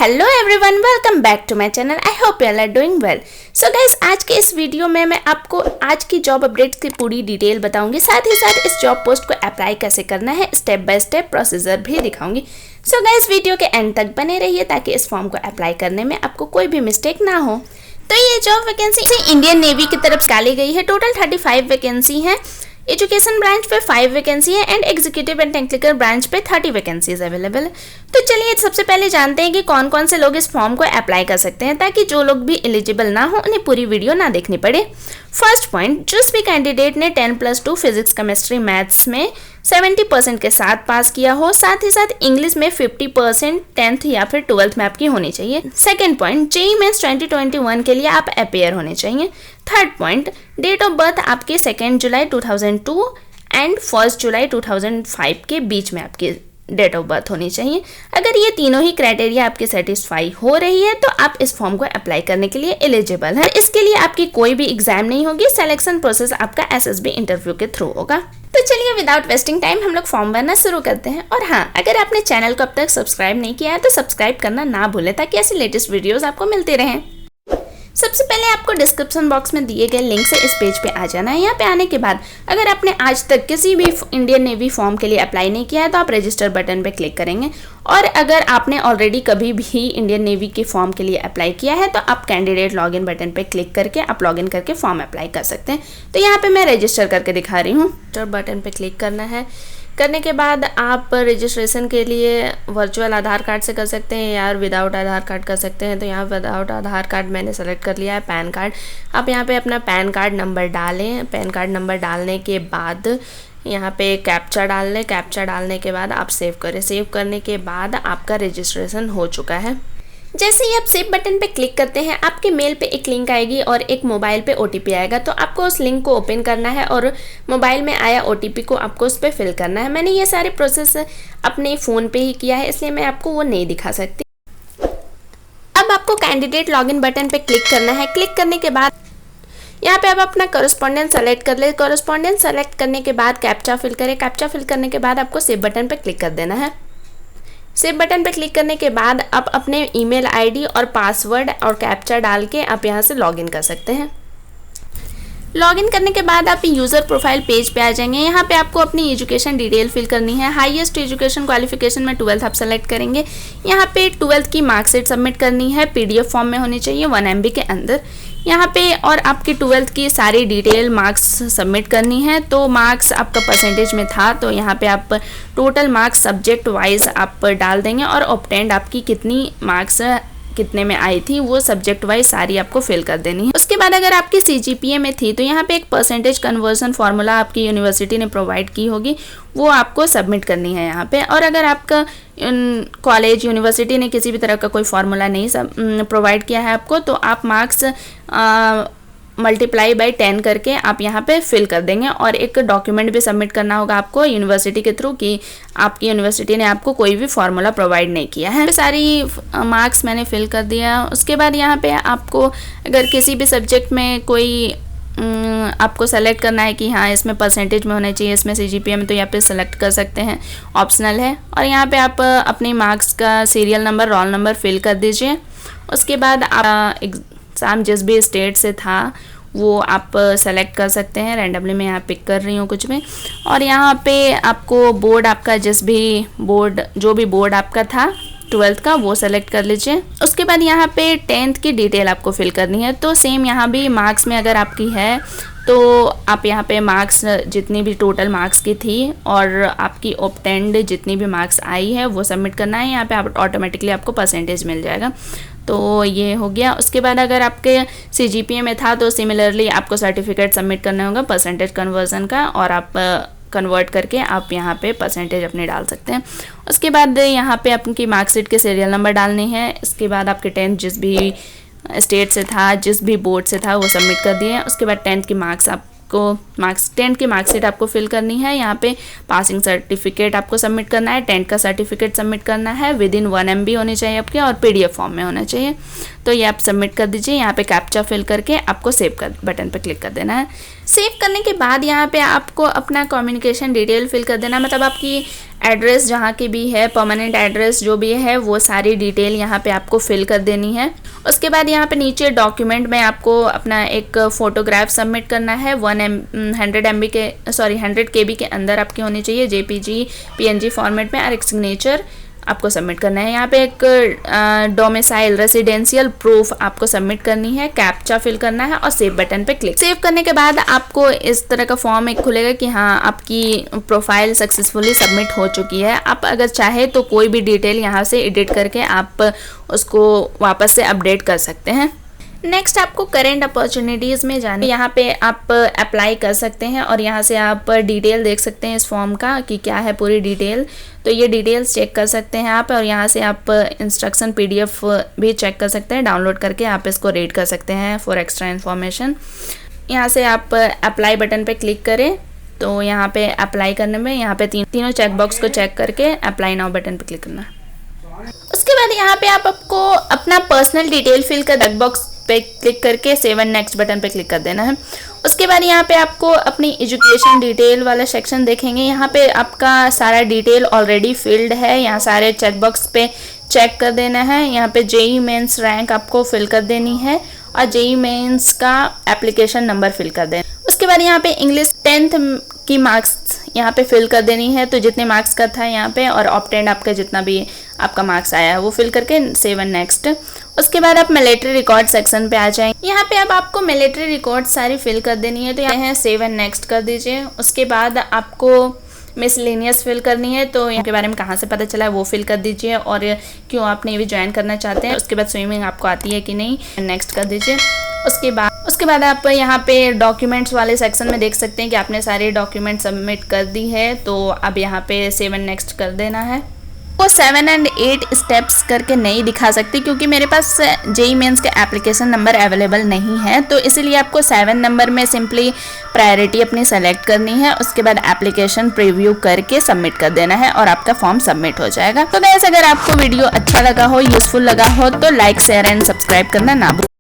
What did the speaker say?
Hello everyone, welcome back to my channel. I hope you are doing well. So guys, आज के इस video में मैं आपको आज की जॉब अपडेट्स की पूरी डिटेल बताऊंगी, साथ ही साथ इस जॉब पोस्ट को अप्लाई कैसे करना है स्टेप बाय स्टेप प्रोसीजर भी दिखाऊंगी। सो गाइस, वीडियो के एंड तक बने रहिए ताकि इस फॉर्म को अप्लाई करने में आपको कोई भी मिस्टेक ना हो। तो ये जॉब वैकेंसी इंडियन नेवी की तरफ निकाली गई है। टोटल 35 वैकेंसी है। एजुकेशन ब्रांच पे 5 वैकेंसी है and executive and technical branch पे 30 वैकेंसीज अवेलेबल है। तो चलिए सबसे पहले जानते हैं कि कौन कौन से लोग इस फॉर्म को अप्लाई कर सकते हैं, ताकि जो लोग भी एलिजिबल ना हो उन्हें पूरी वीडियो ना देखनी पड़े। फर्स्ट पॉइंट, जिस भी कैंडिडेट ने 10+2 फिजिक्स केमिस्ट्री मैथ्स में 70% के साथ पास किया हो, साथ ही साथ इंग्लिश में 50% 10th या फिर 12th में आपकी होनी चाहिए। सेकेंड पॉइंट, जेईई मेंस 2021 के लिए आप अपेयर होने चाहिए। Third point, date of birth आपके 2 जुलाई 2002 एंड 1 जुलाई 2005 के बीच में आपकी डेट ऑफ बर्थ होनी चाहिए। अगर ये तीनों ही क्राइटेरिया आपके सेटिस्फाई हो रही है तो आप इस फॉर्म को अप्लाई करने के लिए एलिजिबल हैं। इसके लिए आपकी कोई भी एग्जाम नहीं होगी, सिलेक्शन प्रोसेस आपका एसएसबी इंटरव्यू के थ्रू होगा। तो चलिए विदाउट वेस्टिंग टाइम हम लोग फॉर्म भरना शुरू करते हैं। और हाँ, अगर आपने चैनल को अब तक सब्सक्राइब नहीं किया है तो सब्सक्राइब करना ना भूलें, ताकि ऐसी लेटेस्ट वीडियोस आपको मिलते रहें। सबसे पहले आपको डिस्क्रिप्शन बॉक्स में दिए गए लिंक से इस पेज पे आ जाना है। यहाँ पे आने के बाद अगर आपने आज तक किसी भी इंडियन नेवी फॉर्म के लिए अप्लाई नहीं किया है तो आप रजिस्टर बटन पे क्लिक करेंगे। और अगर आपने ऑलरेडी कभी भी इंडियन नेवी के फॉर्म के लिए अप्लाई किया है तो आप कैंडिडेट लॉगिन बटन पे क्लिक करके आप लॉगिन करके फॉर्म अप्लाई कर सकते हैं। तो यहाँ पे मैं रजिस्टर करके दिखा रही हूँ। रजिस्टर बटन पे क्लिक करना है। करने के बाद आप रजिस्ट्रेशन के लिए वर्चुअल आधार कार्ड से कर सकते हैं या विदाउट आधार कार्ड कर सकते हैं। तो यहाँ विदाउट आधार कार्ड मैंने सेलेक्ट कर लिया है। पैन कार्ड, आप यहाँ पे अपना पैन कार्ड नंबर डालें। पैन कार्ड नंबर डालने के बाद यहाँ पे कैप्चा डाल लें। कैप्चा डालने के बाद आप सेव करें। सेव करने के बाद आपका रजिस्ट्रेशन हो चुका है। जैसे ही आप सेव बटन पे क्लिक करते हैं, आपके मेल पे एक लिंक आएगी और एक मोबाइल पे ओटीपी आएगा। तो आपको उस लिंक को ओपन करना है और मोबाइल में आया ओटीपी को आपको उस पर फिल करना है। मैंने ये सारे प्रोसेस अपने फ़ोन पे ही किया है, इसलिए मैं आपको वो नहीं दिखा सकती। अब आपको कैंडिडेट लॉगिन बटन पे क्लिक करना है। क्लिक करने के बाद यहाँ पे आप अपना कॉरेस्पॉन्डेंट सेलेक्ट कर ले। कॉरेस्पॉन्डेंट सेलेक्ट करने के बाद कैप्चा फिल करें। कैप्चा फिल करने के बाद आपको सेव बटन पे क्लिक कर देना है। सेव बटन पर क्लिक करने के बाद आप अपने ईमेल आईडी और पासवर्ड और कैप्चा डाल के आप यहाँ से लॉगिन कर सकते हैं। लॉगिन करने के बाद आप यूज़र प्रोफाइल पेज पे आ जाएंगे। यहाँ पे आपको अपनी एजुकेशन डिटेल फिल करनी है। हाईएस्ट एजुकेशन क्वालिफिकेशन में 12th आप सेलेक्ट करेंगे। यहाँ पे 12th की मार्कशीट सबमिट करनी है। PDF फॉर्म में होनी चाहिए 1 MB के अंदर। यहाँ पे और आपकी 12th की सारी डिटेल मार्क्स सबमिट करनी है। तो मार्क्स आपका परसेंटेज में था, तो यहाँ पे आप टोटल मार्क्स सब्जेक्ट वाइज आप डाल देंगे और ऑब्टेंड आपकी कितनी मार्क्स कितने में आई थी वो सब्जेक्ट वाइज सारी आपको फिल कर देनी है। उसके बाद अगर आपकी CGPA में थी तो यहाँ पे एक परसेंटेज कन्वर्जन फार्मूला आपकी यूनिवर्सिटी ने प्रोवाइड की होगी, वो आपको सबमिट करनी है यहाँ पे। और अगर आपका कॉलेज यूनिवर्सिटी ने किसी भी तरह का कोई फार्मूला नहीं प्रोवाइड किया है आपको, तो आप मार्क्स मल्टीप्लाई बाय 10 करके आप यहाँ पे फिल कर देंगे। और एक डॉक्यूमेंट भी सबमिट करना होगा आपको यूनिवर्सिटी के थ्रू कि आपकी यूनिवर्सिटी ने आपको कोई भी फार्मूला प्रोवाइड नहीं किया है। सारी मार्क्स मैंने फिल कर दिया। उसके बाद यहाँ पे आपको अगर किसी भी सब्जेक्ट में कोई आपको सेलेक्ट करना है कि हाँ इसमें परसेंटेज में होना चाहिए, इसमें CGPA में, तो यहाँ पे सेलेक्ट कर सकते हैं, ऑप्शनल है। और यहाँ पे आप अपने मार्क्स का serial number, roll number fill कर दीजिए। उसके बाद आप एग्ज़ाम जिस भी स्टेट से था वो आप सेलेक्ट कर सकते हैं। रैंडमली मैं यहाँ पिक कर रही हूँ कुछ भी। और यहाँ पे आपको बोर्ड आपका जो भी बोर्ड आपका था 12th का वो सेलेक्ट कर लीजिए। उसके बाद यहाँ पे 10th की डिटेल आपको फिल करनी है। तो सेम यहाँ भी मार्क्स में अगर आपकी है तो आप यहाँ पे मार्क्स जितनी भी टोटल मार्क्स की थी और आपकी ऑब्टेंड जितनी भी मार्क्स आई है वो सबमिट करना है। यहाँ पे आप ऑटोमेटिकली आपको परसेंटेज मिल जाएगा। तो ये हो गया। उसके बाद अगर आपके CGPA में था तो सिमिलरली आपको सर्टिफिकेट सबमिट करना होगा परसेंटेज कन्वर्जन का, और आप कन्वर्ट करके आप यहाँ पे परसेंटेज अपने डाल सकते हैं। उसके बाद यहाँ पे आपकी मार्कशीट के सीरियल नंबर डालने हैं। इसके बाद आपके 10th जिस भी स्टेट से था, जिस भी बोर्ड से था वो सबमिट कर दिए। उसके बाद 10th की मार्क्स आप आपको मार्क्स 10th की मार्कशीट आपको फिल करनी है। यहाँ पे पासिंग सर्टिफिकेट आपको सबमिट करना है, 10th का सर्टिफिकेट सबमिट करना है, विदिन 1 MB होनी चाहिए आपके और PDF फॉर्म में होना चाहिए। तो ये आप सबमिट कर दीजिए। यहाँ पे कैप्चा फिल करके आपको सेव कर बटन पे क्लिक कर देना है। सेव करने के बाद यहाँ पे आपको अपना कम्युनिकेशन डिटेल फिल कर देना, मतलब आपकी एड्रेस जहाँ की भी है, परमानेंट एड्रेस जो भी है वो सारी डिटेल यहाँ पे आपको फिल कर देनी है। उसके बाद यहाँ पे नीचे डॉक्यूमेंट में आपको अपना एक फ़ोटोग्राफ सबमिट करना है। 100 KB के अंदर आपकी होनी चाहिए, JPG PNG फॉर्मेट में, और एक सिग्नेचर आपको सबमिट करना है। यहाँ पे एक डोमिसाइल रेसिडेंशियल प्रूफ आपको सबमिट करनी है, कैप्चा फिल करना है और सेव बटन पे क्लिक। सेव करने के बाद आपको इस तरह का फॉर्म एक खुलेगा कि हाँ आपकी प्रोफाइल सक्सेसफुली सबमिट हो चुकी है। आप अगर चाहे तो कोई भी डिटेल यहाँ से एडिट करके आप उसको वापस से अपडेट कर सकते हैं। नेक्स्ट आपको करेंट अपॉर्चुनिटीज़ में जाने, यहाँ पे आप अप्लाई कर सकते हैं और यहाँ से आप डिटेल देख सकते हैं इस फॉर्म का कि क्या है पूरी डिटेल। तो ये डिटेल्स चेक कर सकते हैं आप, और यहाँ से आप इंस्ट्रक्शन PDF भी चेक कर सकते हैं, डाउनलोड करके आप इसको रीड कर सकते हैं फॉर एक्स्ट्रा इन्फॉर्मेशन। यहाँ से आप अप्लाई बटन पे क्लिक करें तो यहाँ पे अप्लाई करने में यहाँ पे तीनों चेकबॉक्स को चेक करके अप्लाई नाउ बटन पे क्लिक करना है। उसके बाद यहाँ पे आपको अपना पर्सनल डिटेल फिल कर चेकबॉक्स पे क्लिक करके सेव एंड नेक्स्ट बटन पे क्लिक कर देना है। उसके बाद यहाँ पे आपको अपनी एजुकेशन डिटेल वाला सेक्शन देखेंगे। यहाँ पे आपका सारा डिटेल ऑलरेडी फिल्ड है, यहाँ सारे चेकबॉक्स पे चेक कर देना है। यहाँ पे JEE मेंस रैंक आपको फिल कर देनी है और JEE मेंस का एप्लीकेशन नंबर फिल कर देना। उसके बाद यहाँ पे इंग्लिश 10th की मार्क्स यहाँ पे फिल कर देनी है, तो जितने मार्क्स का था यहाँ पे, और ऑब्टेंड आपका जितना भी आपका मार्क्स आया है वो फिल करके सेव एंड नेक्स्ट। उसके बाद आप मिलिट्री रिकॉर्ड सेक्शन पे आ जाएंगे। यहाँ पे अब आपको मिलिट्री रिकॉर्ड सारी फिल कर देनी है, तो यहाँ है सेव एंड नेक्स्ट कर दीजिए। उसके बाद आपको मिसलेनियस फिल करनी है, तो यहाँ के बारे में कहाँ से पता चला है वो फिल कर दीजिए, और क्यों आप नेवी ज्वाइन करना चाहते हैं। उसके बाद स्विमिंग आपको आती है कि नहीं, नेक्स्ट कर दीजिए। उसके बाद आप यहाँ पे डॉक्यूमेंट्स वाले सेक्शन में देख सकते हैं कि आपने सारे डॉक्यूमेंट सबमिट कर दी है, तो अब यहाँ पे 7 नेक्स्ट कर देना है। वो 7 और 8 स्टेप्स करके नहीं दिखा सकती क्योंकि मेरे पास JEE मेंस का एप्लीकेशन नंबर अवेलेबल नहीं है, तो इसीलिए आपको 7 नंबर में सिंपली प्रायोरिटी अपनी सेलेक्ट करनी है। उसके बाद एप्लीकेशन प्रीव्यू करके सबमिट कर देना है और आपका फॉर्म सबमिट हो जाएगा। तो गाइस, अगर आपको वीडियो अच्छा लगा हो, यूजफुल लगा हो, तो लाइक शेयर एंड सब्सक्राइब करना ना भूलें।